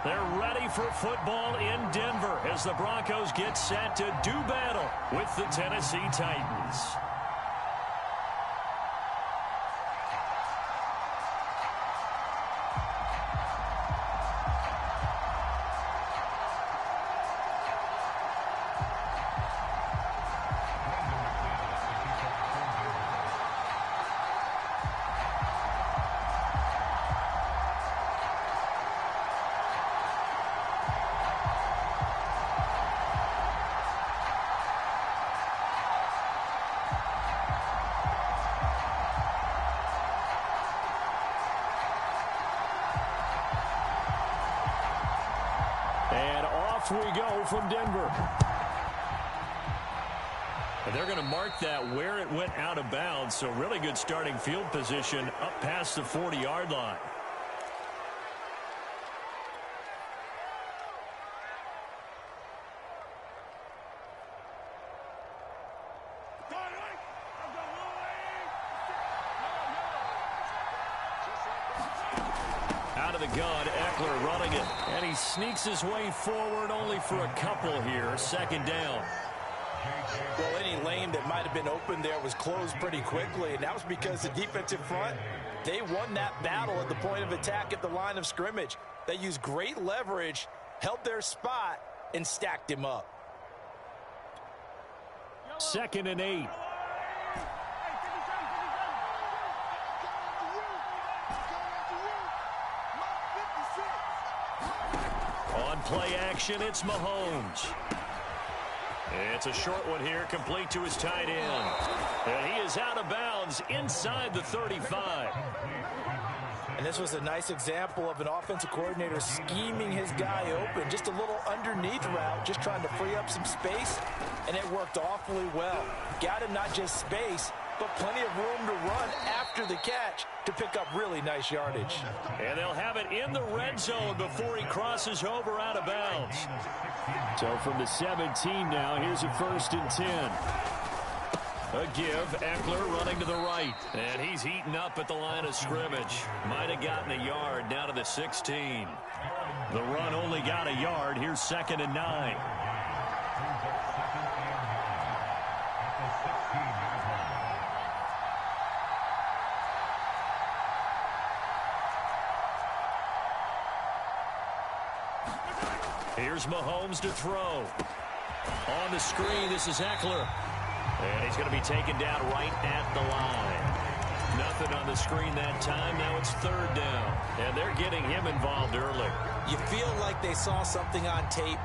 They're ready for football in Denver as the Broncos get set to do battle with the Tennessee Titans. And off we go from Denver. And they're going to mark that where it went out of bounds. So really good starting field position up past the 40-yard line. Out of the gun, Eckler running it. And he sneaks his way forward only for a couple here. Second down. Well, any lane that might have been open there was closed pretty quickly, and that was because the defensive front, they won that battle at the point of attack at the line of scrimmage. They used great leverage, held their spot, and stacked him up. 2nd and 8. On play action, it's Mahomes. It's a short one here, complete to his tight end. And he is out of bounds inside the 35. And this was a nice example of an offensive coordinator scheming his guy open. Just a little underneath route, just trying to free up some space, and it worked awfully well. Got him not just space, but plenty of room to run after the catch to pick up really nice yardage. And they'll have it in the red zone before he crosses over out of bounds. So from the 17 now, here's a 1st and 10. A give, Eckler running to the right. And he's heating up at the line of scrimmage. Might have gotten a yard down to the 16. The run only got a yard. Here's 2nd and 9. Here's Mahomes to throw. On the screen, this is Eckler. And he's going to be taken down right at the line. Nothing on the screen that time. Now it's 3rd down. And they're getting him involved early. You feel like they saw something on tape,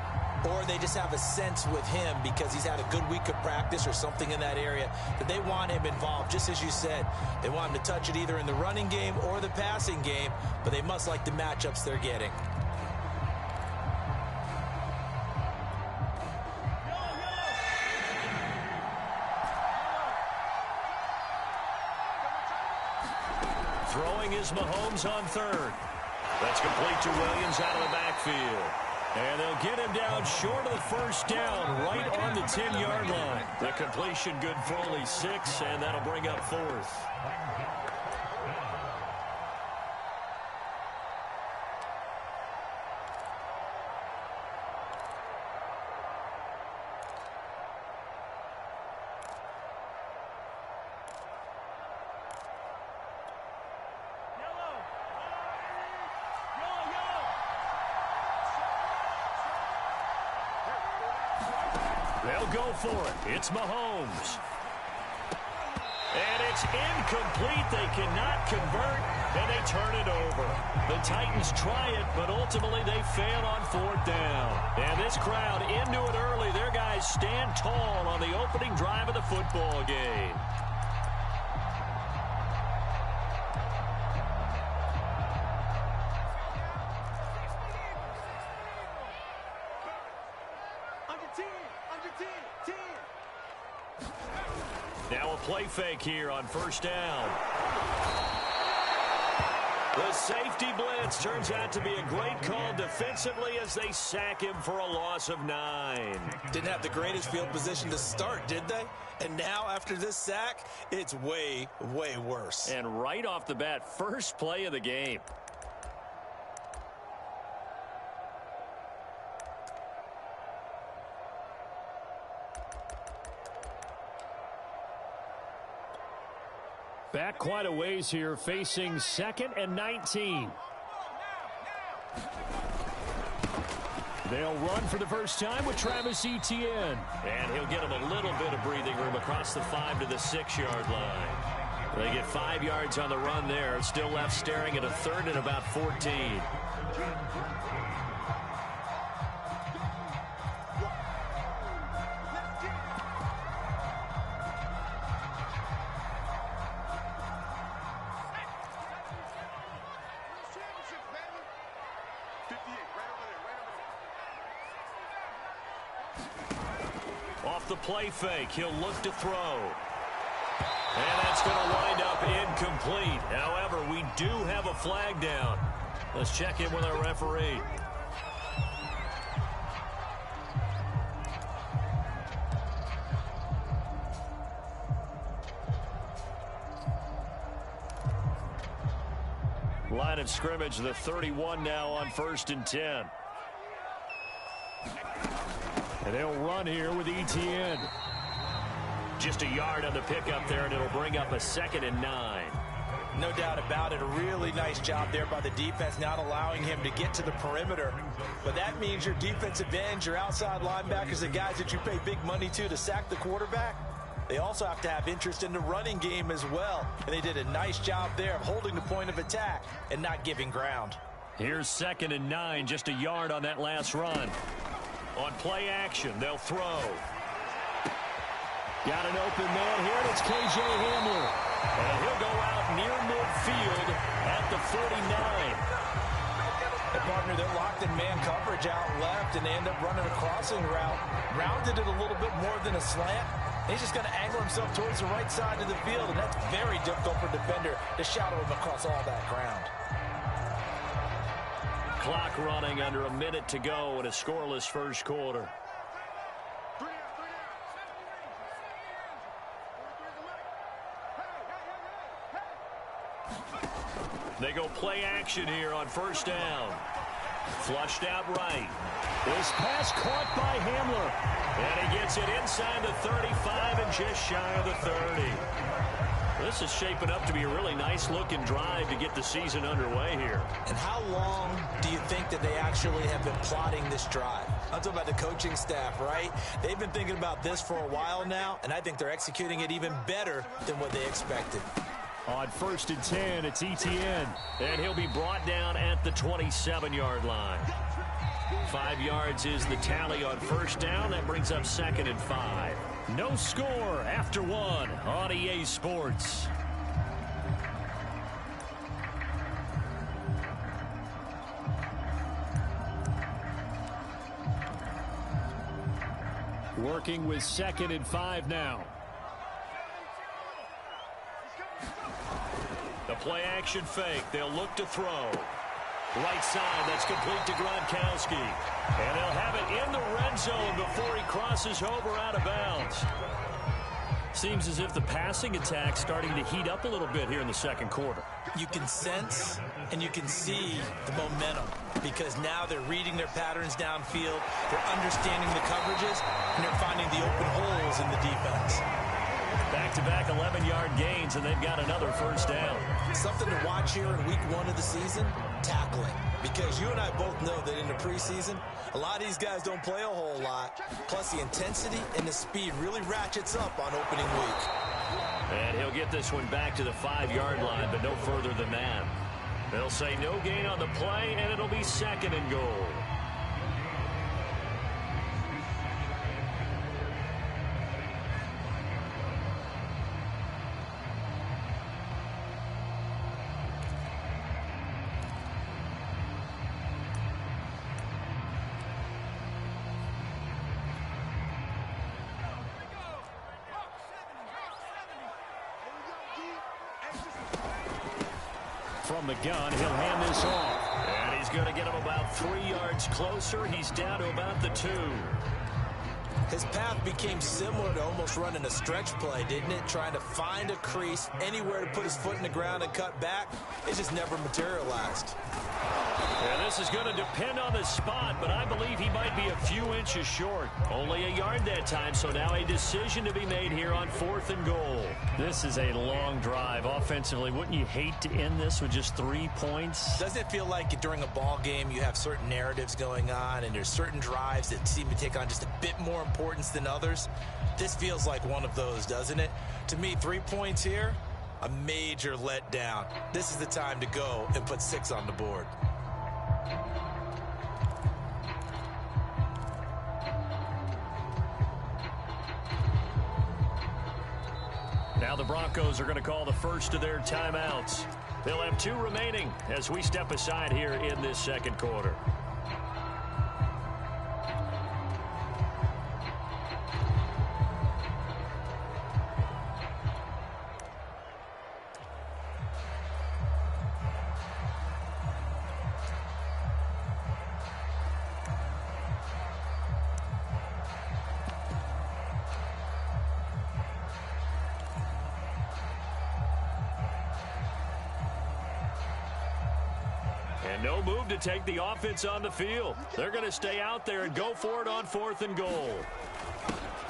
or they just have a sense with him because he's had a good week of practice or something in that area that they want him involved. Just as you said, they want him to touch it either in the running game or the passing game, but they must like the matchups they're getting. Throwing is Mahomes on 3rd. That's complete to Williams out of the backfield. And they'll get him down short of the 1st down, right on the 10-yard line. The completion good for only 6, and that'll bring up 4th. They'll go for it. It's Mahomes. And it's incomplete. They cannot convert, and they turn it over. The Titans try it, but ultimately they fail on 4th down. And this crowd into it early. Their guys stand tall on the opening drive of the football game. Now a play fake here on 1st down. The safety blitz turns out to be a great call defensively as they sack him for a loss of 9. Didn't have the greatest field position to start, did they? And now after this sack, it's way, way worse. And right off the bat, first play of the game. Back quite a ways here, facing 2nd and 19. They'll run for the first time with Travis Etienne. And he'll get him a little bit of breathing room across the 5 to the 6-yard line. They get 5 yards on the run there. Still left staring at a 3rd and about 14. Off the play fake, he'll look to throw. And that's going to wind up incomplete. However, we do have a flag down. Let's check in with our referee. Line of scrimmage, the 31 now on 1st and 10. And they'll run here with Etienne. Just a yard on the pickup there, and it'll bring up a 2nd and 9. No doubt about it. A really nice job there by the defense, not allowing him to get to the perimeter. But that means your defensive ends, your outside linebackers, the guys that you pay big money to sack the quarterback, they also have to have interest in the running game as well. And they did a nice job there of holding the point of attack and not giving ground. Here's 2nd and 9, just a yard on that last run. On play action, they'll throw. Got an open man here, and it's K.J. Hamler. And he'll go out near midfield at the 49. The partner, they're locked in man coverage out left, and they end up running a crossing route. Rounded it a little bit more than a slant. He's just going to angle himself towards the right side of the field, and that's very difficult for a defender to shadow him across all that ground. Clock running, under a minute to go in a scoreless first quarter. They go play action here on 1st down. Flushed out right. This pass caught by Hamler. And he gets it inside the 35 and just shy of the 30. This is shaping up to be a really nice-looking drive to get the season underway here. And how long do you think that they actually have been plotting this drive? I'm talking about the coaching staff, right? They've been thinking about this for a while now, and I think they're executing it even better than what they expected. On 1st and 10, it's Etienne. And he'll be brought down at the 27-yard line. 5 yards is the tally on 1st down. That brings up 2nd and 5. No score after 1 on EA Sports. Working with 2nd and 5 now. The play action fake. They'll look to throw. Right side, that's complete to Gronkowski. And they'll have it in the red zone before he crosses over out of bounds. Seems as if the passing attack's starting to heat up a little bit here in the 2nd quarter. You can sense and you can see the momentum because now they're reading their patterns downfield, they're understanding the coverages, and they're finding the open holes in the defense. Back-to-back 11-yard gains, and they've got another 1st down. Something to watch here in week 1 of the season, tackling. Because you and I both know that in the preseason, a lot of these guys don't play a whole lot. Plus, the intensity and the speed really ratchets up on opening week. And he'll get this one back to the 5-yard line, but no further than that. They'll say no gain on the play, and it'll be 2nd and goal. From the gun, he'll hand this off. And he's going to get him about 3 yards closer. He's down to about the 2. His path became similar to almost running a stretch play, didn't it? Trying to find a crease, anywhere to put his foot in the ground and cut back. It just never materialized. And this is going to depend on the spot, but I believe he might be a few inches short. Only a yard that time, so now a decision to be made here on 4th and goal. This is a long drive offensively. Wouldn't you hate to end this with just 3 points? Doesn't it feel like during a ball game you have certain narratives going on and there's certain drives that seem to take on just a bit more importance than others? This feels like one of those, doesn't it? To me, 3 points here, a major letdown. This is the time to go and put 6 on the board. Now the Broncos are going to call the first of their timeouts. They'll have 2 remaining as we step aside here in this second quarter. And no move to take the offense on the field. They're going to stay out there and go for it on 4th and goal.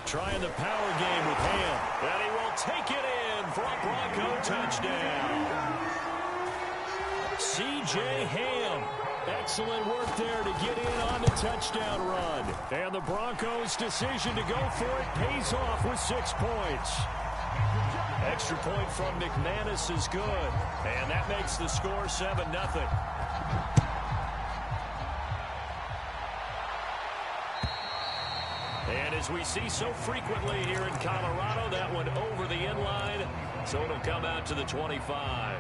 Trying the power game with Ham. And he will take it in for a Bronco touchdown. C.J. Ham. Excellent work there to get in on the touchdown run. And the Broncos' decision to go for it pays off with 6 points. Extra point from McManus is good. And that makes the score 7-0. And as we see so frequently here in Colorado, that one over the end line, so it'll come out to the 25.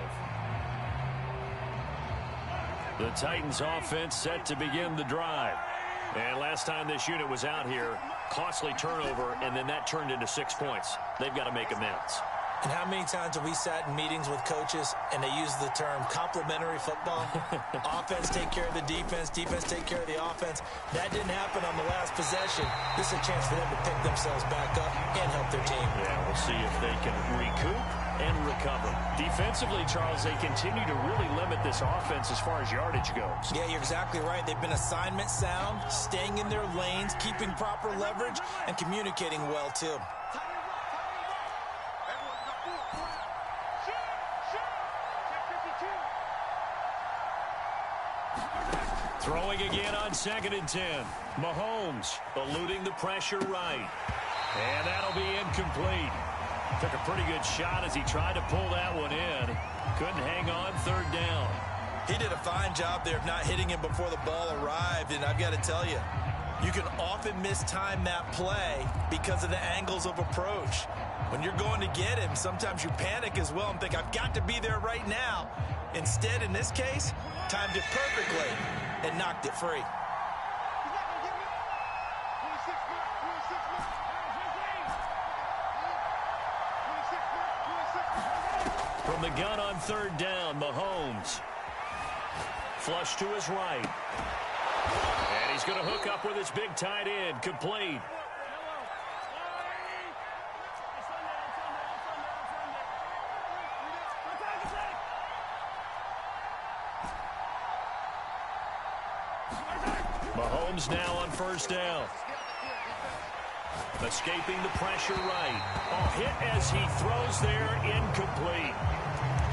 The Titans offense set to begin the drive. And last time this unit was out here, costly turnover, and then that turned into 6 points. They've got to make amends. And how many times have we sat in meetings with coaches and they use the term complementary football? Offense take care of the defense, defense take care of the offense. That didn't happen on the last possession. This is a chance for them to pick themselves back up and help their team. Yeah, we'll see if they can recoup and recover. Defensively, Charles, they continue to really limit this offense as far as yardage goes. Yeah, you're exactly right. They've been assignment sound, staying in their lanes, keeping proper leverage, and communicating well, too. Throwing again on 2nd and 10. Mahomes eluding the pressure right. And that'll be incomplete. Took a pretty good shot as he tried to pull that one in. Couldn't hang on 3rd down. He did a fine job there of not hitting him before the ball arrived, and I've got to tell you, you can often mistime that play because of the angles of approach. When you're going to get him, sometimes you panic as well and think, I've got to be there right now. Instead, in this case, timed it perfectly and knocked it free. From the gun on 3rd down, Mahomes. Flush to his right. And he's going to hook up with his big tight end. Complete. Mahomes now on 1st down. Escaping the pressure right. Oh, hit as he throws there, incomplete.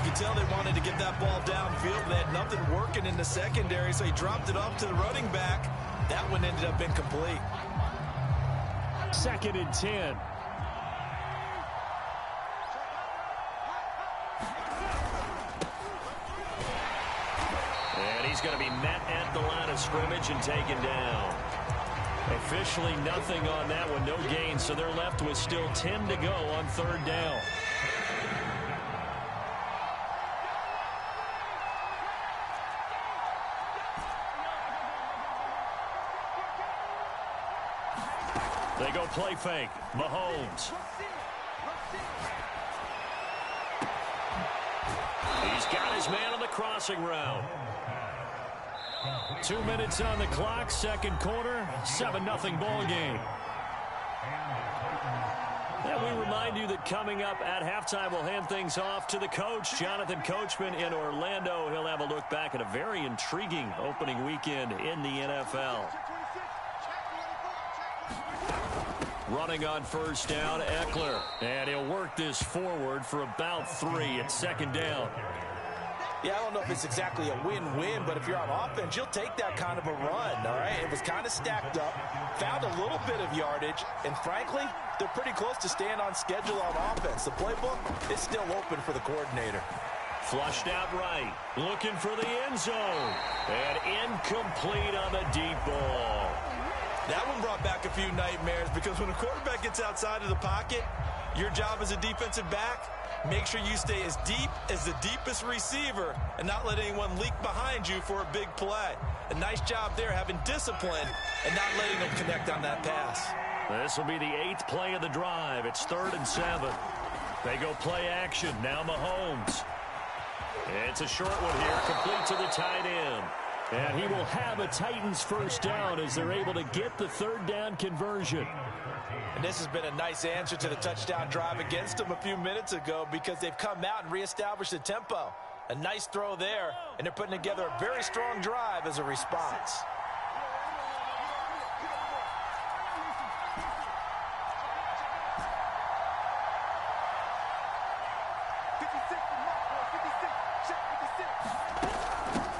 You can tell they wanted to get that ball downfield. They had nothing working in the secondary, so he dropped it off to the running back. That one ended up incomplete. 2nd and 10. And he's going to be met at the line of scrimmage and taken down. Officially nothing on that one, no gain, so they're left with still 10 to go on 3rd down. They go play fake. Mahomes. He's got his man on the crossing route. 2 minutes on the clock, 2nd quarter, 7-0 ball game. And we remind you that coming up at halftime, we'll hand things off to the coach, Jonathan Coachman in Orlando. He'll have a look back at a very intriguing opening weekend in the NFL. Running on first down, Eckler. And he'll work this forward for about 3 at second down. Yeah, I don't know if it's exactly a win-win, but if you're on offense, you'll take that kind of a run, all right? It was kind of stacked up, found a little bit of yardage, and frankly, they're pretty close to staying on schedule on offense. The playbook is still open for the coordinator. Flushed out right, looking for the end zone, and incomplete on the deep ball. That one brought back a few nightmares because when a quarterback gets outside of the pocket, your job as a defensive back, make sure you stay as deep as the deepest receiver and not let anyone leak behind you for a big play. A nice job there having discipline and not letting them connect on that pass. This will be the 8th play of the drive. It's 3rd and 7. They go play action. Now Mahomes. It's a short one here, complete to the tight end. And he will have a Titans first down as they're able to get the 3rd down conversion. And this has been a nice answer to the touchdown drive against them a few minutes ago because they've come out and reestablished the tempo. A nice throw there, and they're putting together a very strong drive as a response.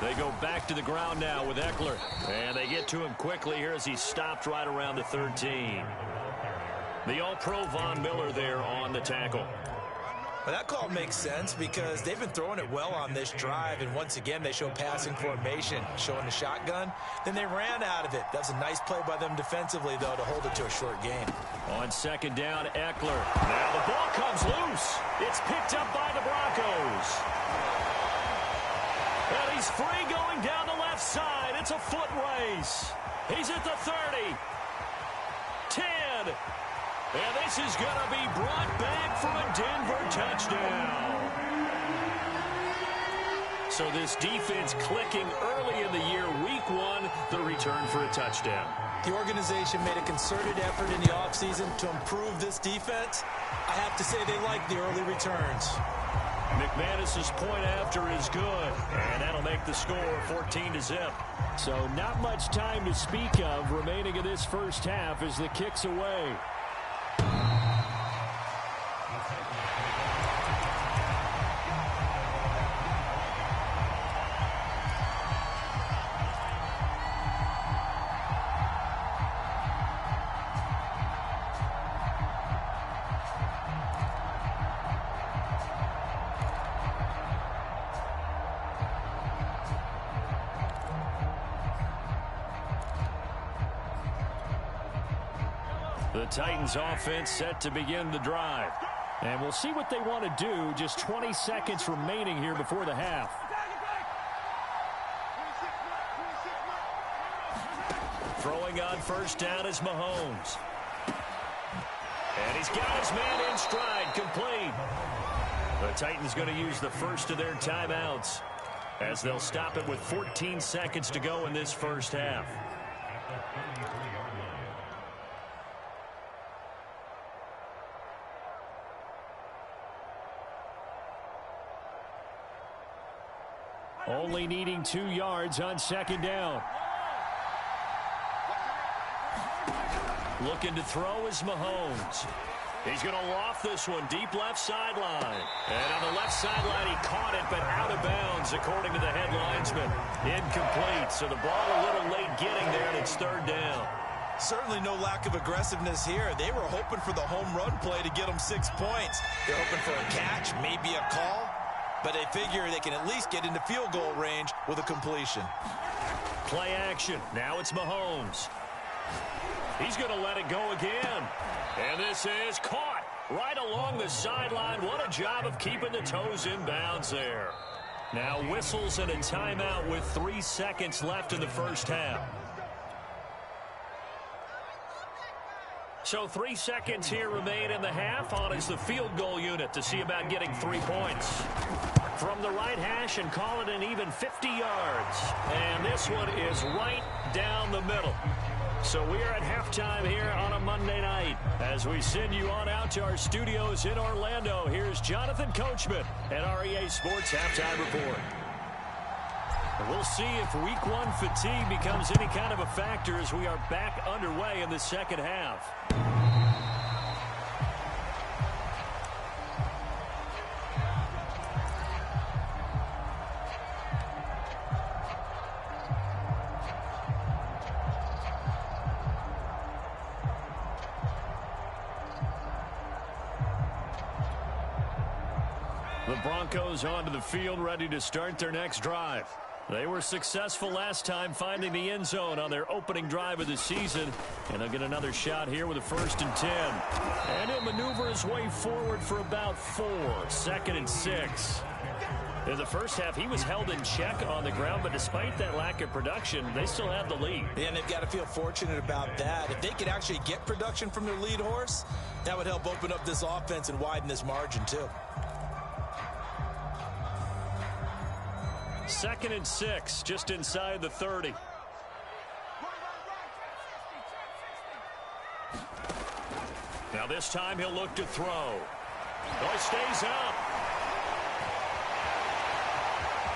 They go back to the ground now with Eckler. And they get to him quickly here as he stopped right around the 13. The All-Pro Von Miller there on the tackle. Well, that call makes sense because they've been throwing it well on this drive, and once again they show passing formation, showing the shotgun. Then they ran out of it. That's a nice play by them defensively, though, to hold it to a short game. On second down, Eckler. Now the ball comes loose. It's picked up by the Broncos. And he's free going down the left side. It's a foot race. He's at the 30. 10. And this is going to be brought back for a Denver touchdown. So this defense clicking early in the year, week 1, the return for a touchdown. The organization made a concerted effort in the offseason to improve this defense. I have to say they like the early returns. McManus's point after is good, and that'll make the score 14-0. So not much time to speak of remaining in this first half as the kick's away. The Titans offense set to begin the drive. And we'll see what they want to do. Just 20 seconds remaining here before the half. Throwing on first down is Mahomes. And he's got his man in stride, complete. The Titans going to use the first of their timeouts as they'll stop it with 14 seconds to go in this first half. Only needing 2 yards on second down. Looking to throw is Mahomes. He's going to loft this one deep left sideline. And on the left sideline, he caught it, but out of bounds, according to the head linesman. Incomplete, so the ball a little late getting there, and it's 3rd down. Certainly no lack of aggressiveness here. They were hoping for the home run play to get them 6 points. They're hoping for a catch, maybe a call. But they figure they can at least get into field goal range with a completion. Play action. Now it's Mahomes. He's going to let it go again. And this is caught right along the sideline. What a job of keeping the toes in bounds there. Now whistles and a timeout with 3 seconds left in the first half. So 3 seconds here remain in the half. On is the field goal unit to see about getting 3 points. From the right hash and call it an even 50 yards. And this one is right down the middle. So we are at halftime here on a Monday night. As we send you on out to our studios in Orlando, here's Jonathan Coachman at REA Sports Halftime Report. And we'll see if Week 1 fatigue becomes any kind of a factor as we are back underway in the second half. The Broncos onto the field, ready to start their next drive. They were successful last time finding the end zone on their opening drive of the season. And they'll get another shot here with a 1st and 10. And he'll maneuver his way forward for about 4. 2nd and 6. In the first half, he was held in check on the ground, but despite that lack of production, they still have the lead. And they've got to feel fortunate about that. If they could actually get production from their lead horse, that would help open up this offense and widen this margin too. 2nd and 6, just inside the 30. Now this time he'll look to throw. Oh, he stays up.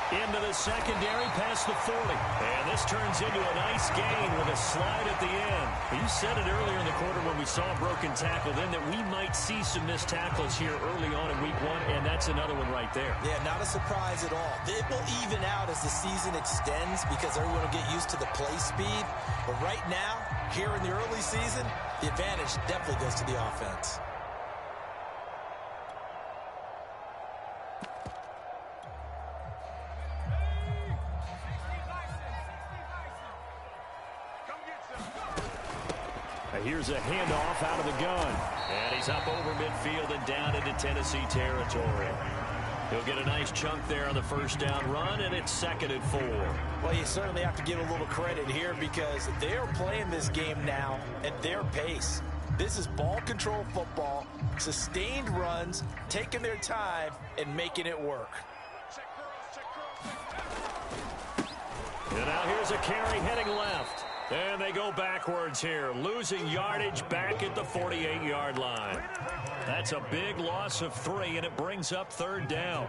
Into the secondary, past the 40. And this turns into a nice gain with a slide at the end. You said it earlier in the quarter when we saw a broken tackle then that we might see some missed tackles here early on in Week 1, and that's another one right there. Yeah, not a surprise at all. It will even out as the season extends because everyone will get used to the play speed. But right now, here in the early season, the advantage definitely goes to the offense. Here's a handoff out of the gun. And he's up over midfield and down into Tennessee territory. He'll get a nice chunk there on the 1st down run, and it's 2nd and 4. Well, you certainly have to give a little credit here because they're playing this game now at their pace. This is ball control football, sustained runs, taking their time, and making it work. And now here's a carry heading left. And they go backwards here, losing yardage back at the 48-yard line. That's a big loss of 3, and it brings up 3rd down.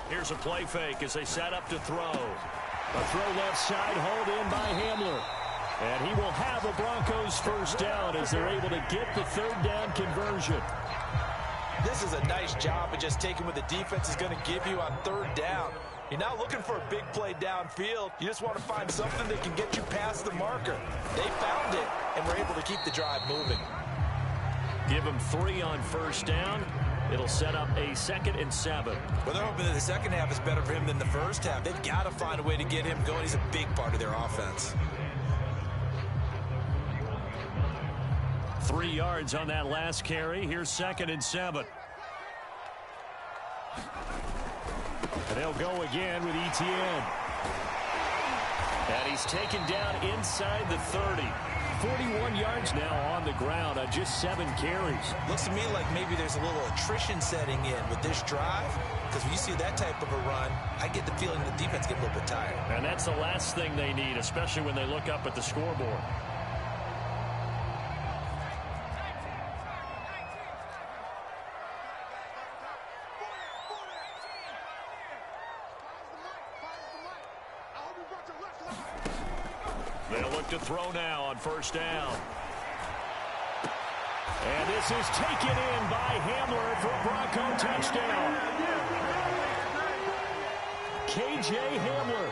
Here's a play fake as they set up to throw. A throw left side, hauled in by Hamler. And he will have a Broncos 1st down as they're able to get the 3rd down conversion. This is a nice job of just taking what the defense is going to give you on 3rd down. You're not looking for a big play downfield. You just want to find something that can get you past the marker. They found it and were able to keep the drive moving. Give him 3 on 1st down. It'll set up a 2nd and 7. Well, they're hoping that the second half is better for him than the first half. They've got to find a way to get him going. He's a big part of their offense. 3 yards on that last carry. Here's 2nd and 7. And they'll go again with Etienne. And he's taken down inside the 30. 41 yards now on the ground on just 7 carries. Looks to me like maybe there's a little attrition setting in with this drive, because when you see that type of a run, I get the feeling the defense gets a little bit tired. And that's the last thing they need, especially when they look up at the scoreboard. They'll look to throw now on 1st down. And this is taken in by Hamler for a Bronco touchdown. K.J. Hamler,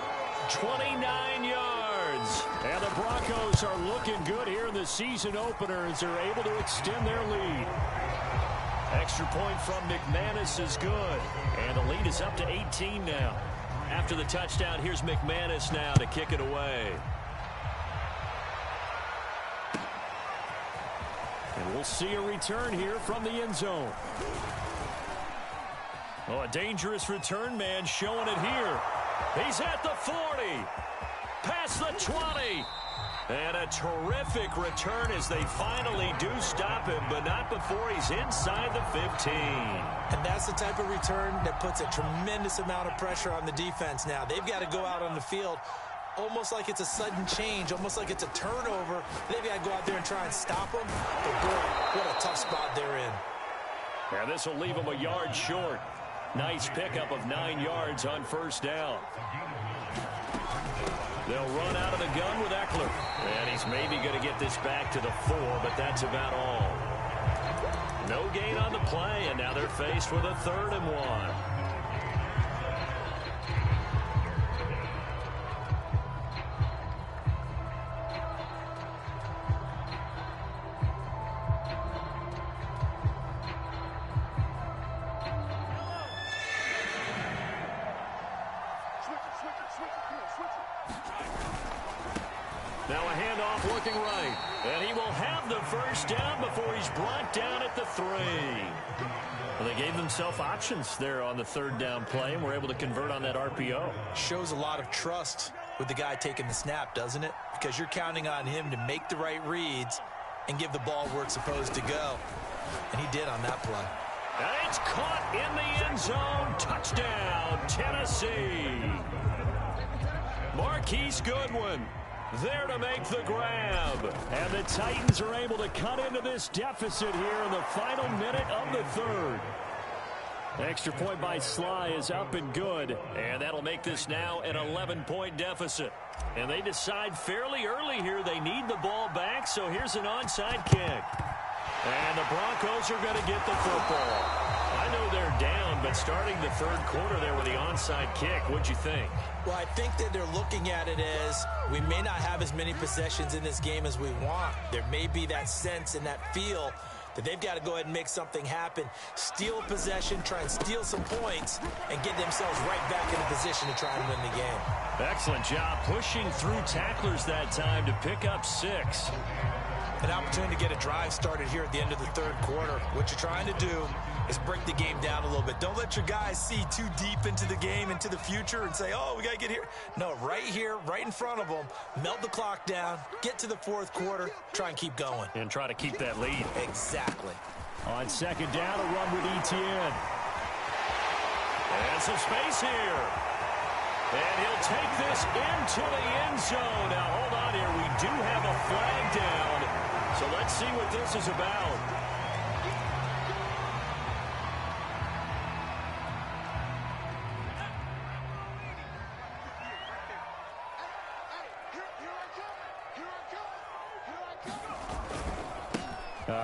29 yards. And the Broncos are looking good here in the season opener as they're able to extend their lead. Extra point from McManus is good. And the lead is up to 18 now. After the touchdown, here's McManus now to kick it away. And we'll see a return here from the end zone. Oh, a dangerous return man showing it here. He's at the 40. Past the 20. And a terrific return as they finally do stop him, but not before he's inside the 15. And that's the type of return that puts a tremendous amount of pressure on the defense now. They've got to go out on the field almost like it's a sudden change, almost like it's a turnover. They've got to go out there and try and stop them. But boy, what a tough spot they're in. And this will leave him a yard short. Nice pickup of 9 yards on first down. They'll run out of the gun with Eckler. And he's maybe going to get this back to the 4, but that's about all. No gain on the play, and now they're faced with a 3rd and 1. Now a handoff looking right. And he will have the first down before he's brought down at the 3. Well, they gave themselves options there on the 3rd down play and were able to convert on that RPO. Shows a lot of trust with the guy taking the snap, doesn't it? Because you're counting on him to make the right reads and give the ball where it's supposed to go. And he did on that play. And it's caught in the end zone. Touchdown, Tennessee. Marquise Goodwin there to make the grab. And the Titans are able to cut into this deficit here in the final minute of the 3rd. Extra point by Sly is up and good. And that'll make this now an 11-point deficit. And they decide fairly early here they need the ball back, so here's an onside kick. And the Broncos are going to get the football. I know they're down, but starting the 3rd quarter there with the onside kick, what'd you think? Well, I think that they're looking at it as we may not have as many possessions in this game as we want. There may be that sense and that feel that they've got to go ahead and make something happen. Steal possession, try and steal some points, and get themselves right back in a position to try and win the game. Excellent job pushing through tacklers that time to pick up 6. An opportunity to get a drive started here at the end of the 3rd quarter. What you're trying to do is break the game down a little bit. Don't let your guys see too deep into the game, into the future, and say, oh, we got to get here. No, right here, right in front of them, melt the clock down, get to the 4th quarter, try and keep going. And try to keep that lead. Exactly. On 2nd down, a run with Etienne. And some space here. And he'll take this into the end zone. Now, hold on here. We do have a flag down. So let's see what this is about.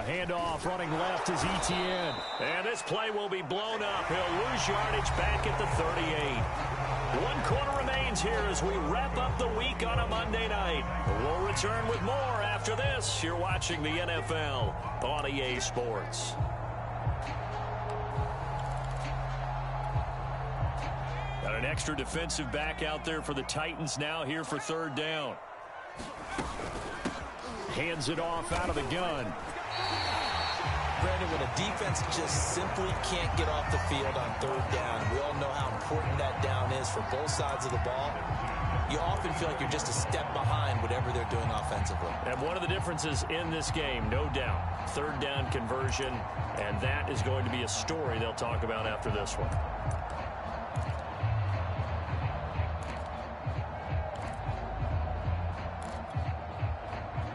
Handoff running left is Etienne. And this play will be blown up. He'll lose yardage back at the 38. 1 quarter remains here as we wrap up the week on a Monday night. We'll return with more after this. You're watching the NFL on EA Sports. Got an extra defensive back out there for the Titans now here for 3rd down. Hands it off out of the gun. Brandon, when a defense just simply can't get off the field on 3rd down, we all know how important that down is for both sides of the ball. You often feel like you're just a step behind whatever they're doing offensively. And one of the differences in this game, no doubt, 3rd down conversion, and that is going to be a story they'll talk about after this one.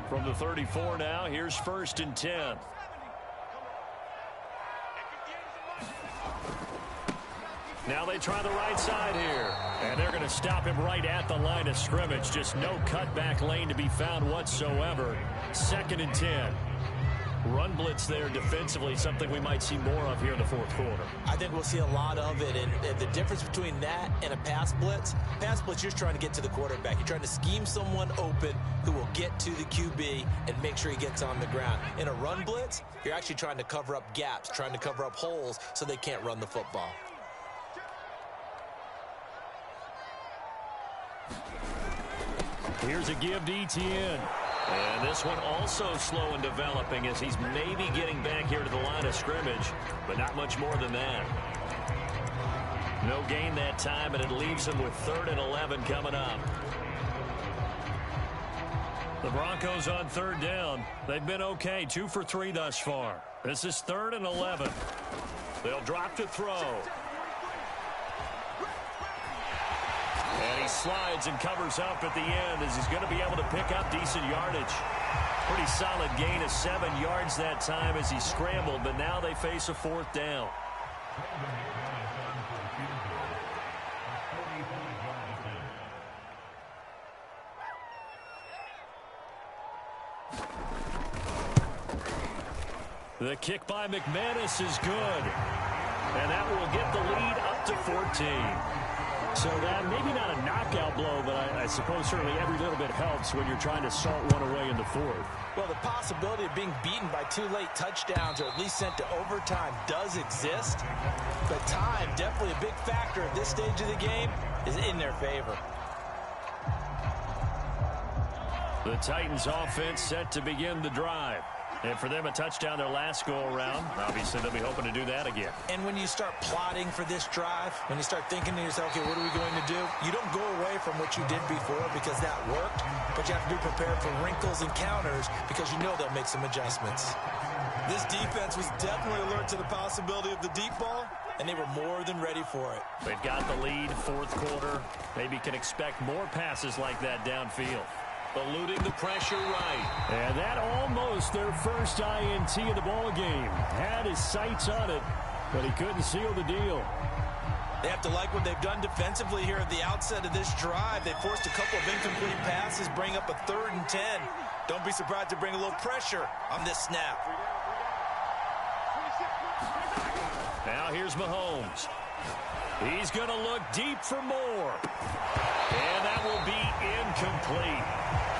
From the 34 now, here's 1st and 10. Now they try the right side here. And they're going to stop him right at the line of scrimmage. Just no cutback lane to be found whatsoever. 2nd and 10. Run blitz there defensively, something we might see more of here in the 4th quarter. I think we'll see a lot of it. And the difference between that and a pass blitz, you're just trying to get to the quarterback. You're trying to scheme someone open who will get to the QB and make sure he gets on the ground. In a run blitz, you're actually trying to cover up gaps, trying to cover up holes so they can't run the football. Here's a give to Etienne. And this one also slow in developing as he's maybe getting back here to the line of scrimmage, but not much more than that. No gain that time, and it leaves him with 3rd and 11 coming up. The Broncos on third down. They've been okay, 2 for 3 thus far. This is 3rd and 11. They'll drop to throw. And he slides and covers up at the end as he's going to be able to pick up decent yardage. Pretty solid gain of 7 yards that time as he scrambled, but now they face a 4th down. The kick by McManus is good. And that will get the lead up to 14. So that maybe not a knockout blow, but I suppose certainly every little bit helps when you're trying to salt one away in the 4th. Well, the possibility of being beaten by 2 late touchdowns or at least sent to overtime does exist. But time, definitely a big factor at this stage of the game, is in their favor. The Titans offense set to begin the drive. And for them, a touchdown their last go-around. Obviously, they'll be hoping to do that again. And when you start plotting for this drive, when you start thinking to yourself, okay, what are we going to do? You don't go away from what you did before because that worked, but you have to be prepared for wrinkles and counters because you know they'll make some adjustments. This defense was definitely alert to the possibility of the deep ball, and they were more than ready for it. They've got the lead, 4th quarter. Maybe can expect more passes like that downfield. Eluding the pressure right. And that almost their first INT of the ball game. Had his sights on it, but he couldn't seal the deal. They have to like what they've done defensively here at the outset of this drive. They forced a couple of incomplete passes, bring up a 3rd and 10. Don't be surprised to bring a little pressure on this snap. Now here's Mahomes. He's going to look deep for more. And that will be incomplete.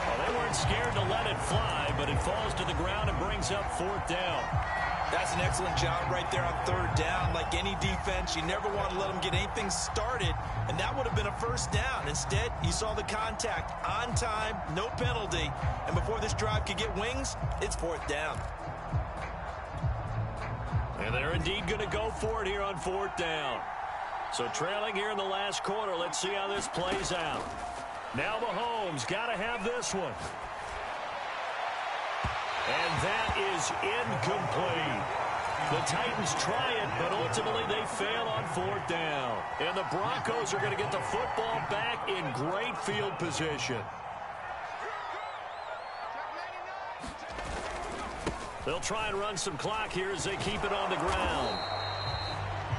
Well, they weren't scared to let it fly, but it falls to the ground and brings up 4th down. That's an excellent job right there on 3rd down. Like any defense, you never want to let them get anything started, and that would have been a 1st down. Instead, you saw the contact on time, no penalty, and before this drive could get wings, it's 4th down. And they're indeed going to go for it here on 4th down. So trailing here in the last quarter, let's see how this plays out. Now Mahomes got to have this one. And that is incomplete. The Titans try it, but ultimately they fail on 4th down. And the Broncos are going to get the football back in great field position. They'll try and run some clock here as they keep it on the ground.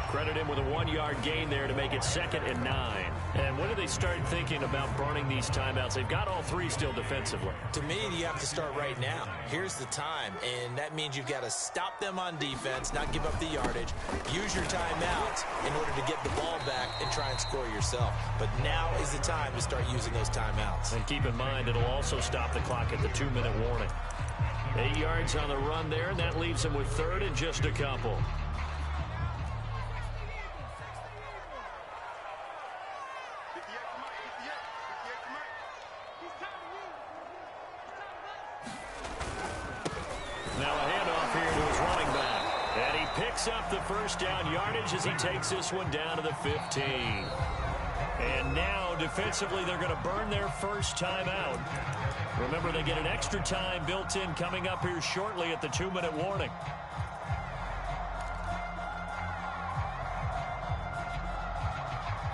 Credit him with a 1-yard gain there to make it 2nd and 9. And when do they start thinking about burning these timeouts? They've got all 3 still defensively. To me, you have to start right now. Here's the time, and that means you've got to stop them on defense, not give up the yardage, use your timeouts in order to get the ball back and try and score yourself. But now is the time to start using those timeouts. And keep in mind, it'll also stop the clock at the 2-minute warning. 8 yards on the run there, and that leaves them with 3rd and just a couple. Up the 1st down yardage as he takes this one down to the 15. And now defensively they're going to burn their 1st timeout. Remember, they get an extra time built in coming up here shortly at the 2-minute warning.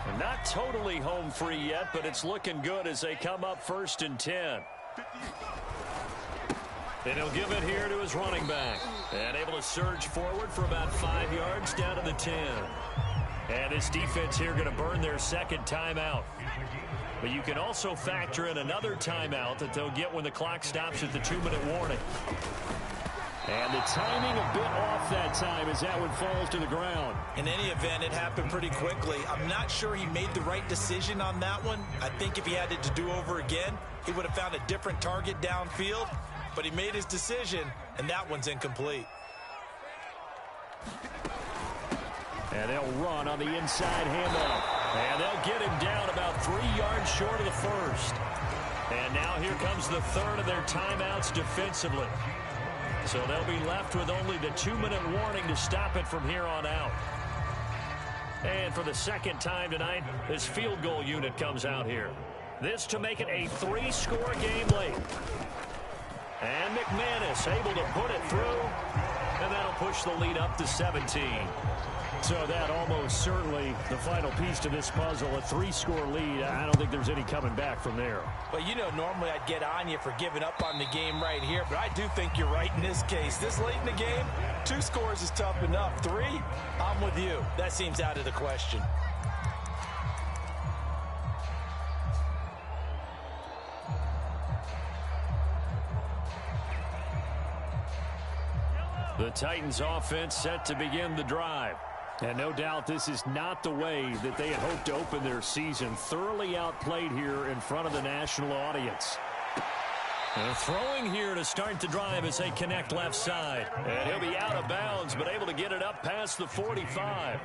And not totally home free yet, but it's looking good as they come up 1st and 10. And he'll give it here to his running back. And able to surge forward for about 5 yards down to the 10. And this defense here going to burn their 2nd timeout. But you can also factor in another timeout that they'll get when the clock stops at the 2-minute warning. And the timing a bit off that time as that one falls to the ground. In any event, it happened pretty quickly. I'm not sure he made the right decision on that one. I think if he had it to do over again, he would have found a different target downfield. But he made his decision, and that one's incomplete. And they'll run on the inside handoff. And they'll get him down about 3 yards short of the 1st. And now here comes the 3rd of their timeouts defensively. So they'll be left with only the 2-minute warning to stop it from here on out. And for the 2nd time tonight, this field goal unit comes out here. This to make it a 3-score game late. And McManus able to put it through, and that'll push the lead up to 17. So that almost certainly the final piece to this puzzle, a 3-score lead. I don't think there's any coming back from there. Well, you know, normally I'd get on you for giving up on the game right here, but I do think you're right in this case. This late in the game, 2 scores is tough enough. 3, I'm with you. That seems out of the question. The Titans offense set to begin the drive. And no doubt this is not the way that they had hoped to open their season. Thoroughly outplayed here in front of the national audience. And throwing here to start the drive as they connect left side. And he'll be out of bounds, but able to get it up past the 45.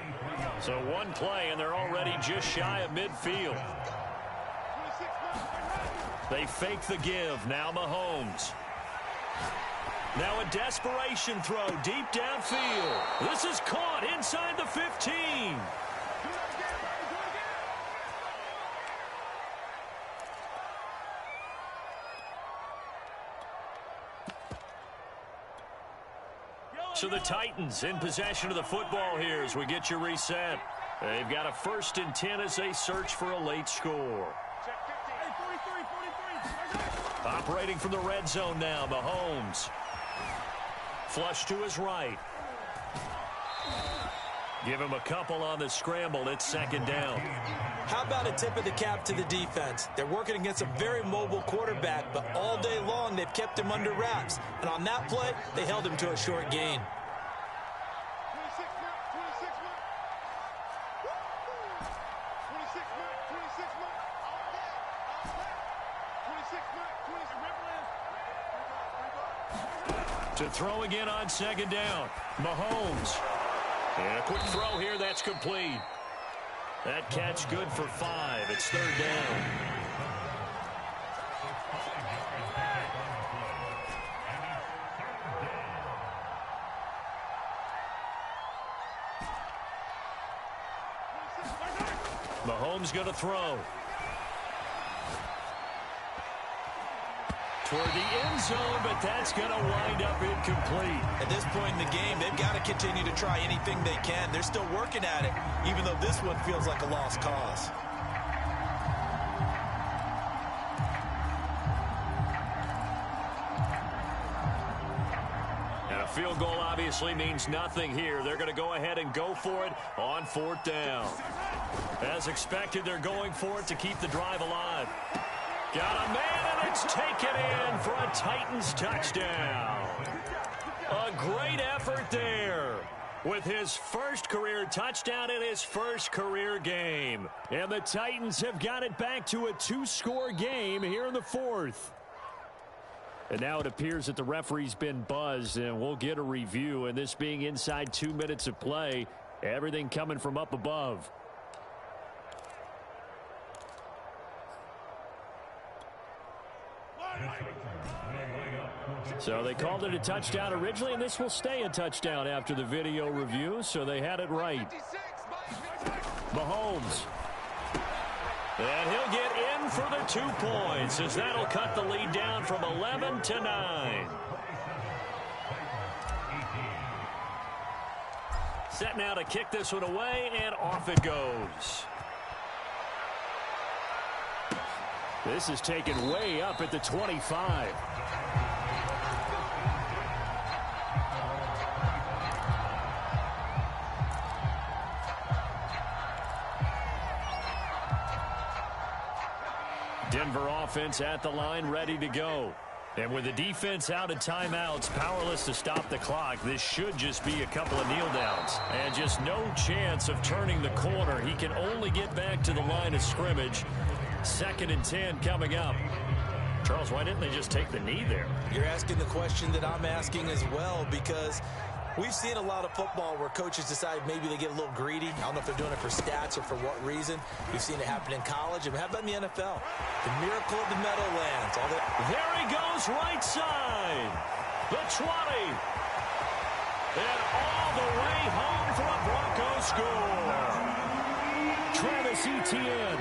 So one play, and they're already just shy of midfield. They fake the give. Now Mahomes. Now a desperation throw deep downfield. This is caught inside the 15. So the Titans in possession of the football here as we get you reset. They've got a 1st and 10 as they search for a late score. Operating from the red zone now, Mahomes. Flush to his right. Give him a couple on the scramble. It's 2nd down. How about a tip of the cap to the defense? They're working against a very mobile quarterback, but all day long they've kept him under wraps. And on that play, they held him to a short gain. To throw again on 2nd down. Mahomes. And a quick throw here. That's complete. That catch good for 5. It's 3rd down. Mahomes going to throw. Toward the end zone, but that's going to wind up incomplete. At this point in the game, they've got to continue to try anything they can. They're still working at it, even though this one feels like a lost cause. And a field goal obviously means nothing here. They're going to go ahead and go for it on 4th down. As expected, they're going for it to keep the drive alive. Got a man, and it's taken in for a Titans touchdown. A great effort there with his 1st career touchdown in his 1st career game. And the Titans have got it back to a 2-score game here in the 4th. And now it appears that the referee's been buzzed, and we'll get a review. And this being inside 2 minutes of play, everything coming from up above. So they called it a touchdown originally, and this will stay a touchdown after the video review, so they had it right. Mahomes. And he'll get in for the 2 points as that'll cut the lead down from 11 to 9. Set now to kick this one away, and off it goes. This is taken way up at the 25. Denver offense at the line, ready to go. And with the defense out of timeouts, powerless to stop the clock, this should just be a couple of kneel downs. And just no chance of turning the corner. He can only get back to the line of scrimmage. 2nd and 10 coming up. Charles, why didn't they just take the knee there? You're asking the question that I'm asking as well, because we've seen a lot of football where coaches decide maybe they get a little greedy. I don't know if they're doing it for stats or for what reason. We've seen it happen in college. And how about in the NFL? The miracle of the Meadowlands. There he goes, right side. The 20. And all the way home for a Bronco score. Travis Etienne,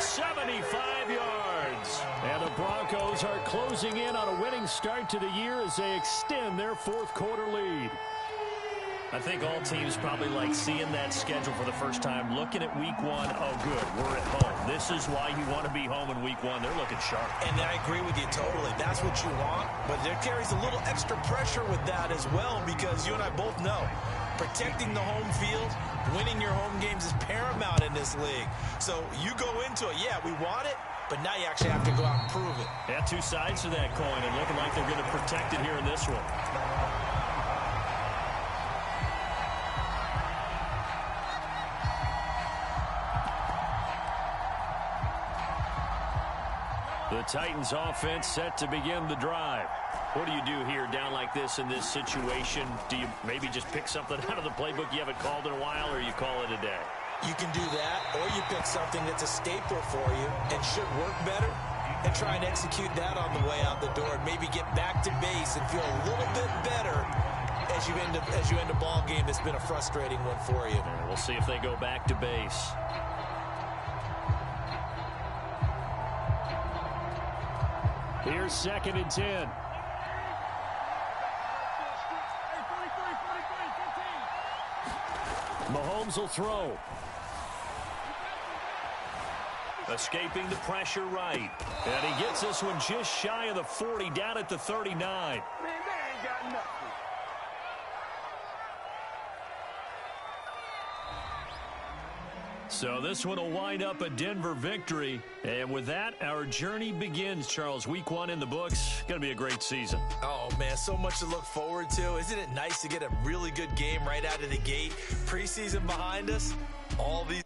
75 yards. And the Broncos are closing in on a winning start to the year as they extend their fourth quarter lead. I think all teams probably like seeing that schedule for the first time, looking at week one. Oh, good, we're at home. This is why you want to be home in week one. They're looking sharp. And I agree with you totally. That's what you want, but there carries a little extra pressure with that as well, because you and I both know protecting the home field, winning your home games is paramount in this league. So you go into it, yeah, we want it, but now you actually have to go out and prove it. Yeah, two sides to that coin, and looking like they're going to protect it here in this one. The Titans offense set to begin the drive. What do you do here down like this in this situation? Do you maybe just pick something out of the playbook you haven't called in a while, or you call it a day? You can do that, or you pick something that's a staple for you and should work better and try and execute that on the way out the door and maybe get back to base and feel a little bit better as you end a ball game that's been a frustrating one for you. And we'll see if they go back to base. Here's 2nd and 10. Mahomes will throw. Escaping the pressure right. And he gets this one just shy of the 40, down at the 39. Man, they ain't got nothing. So this one will wind up a Denver victory. And with that, our journey begins, Charles. Week 1 in the books. Going to be a great season. Oh, man, so much to look forward to. Isn't it nice to get a really good game right out of the gate? Preseason behind us. All these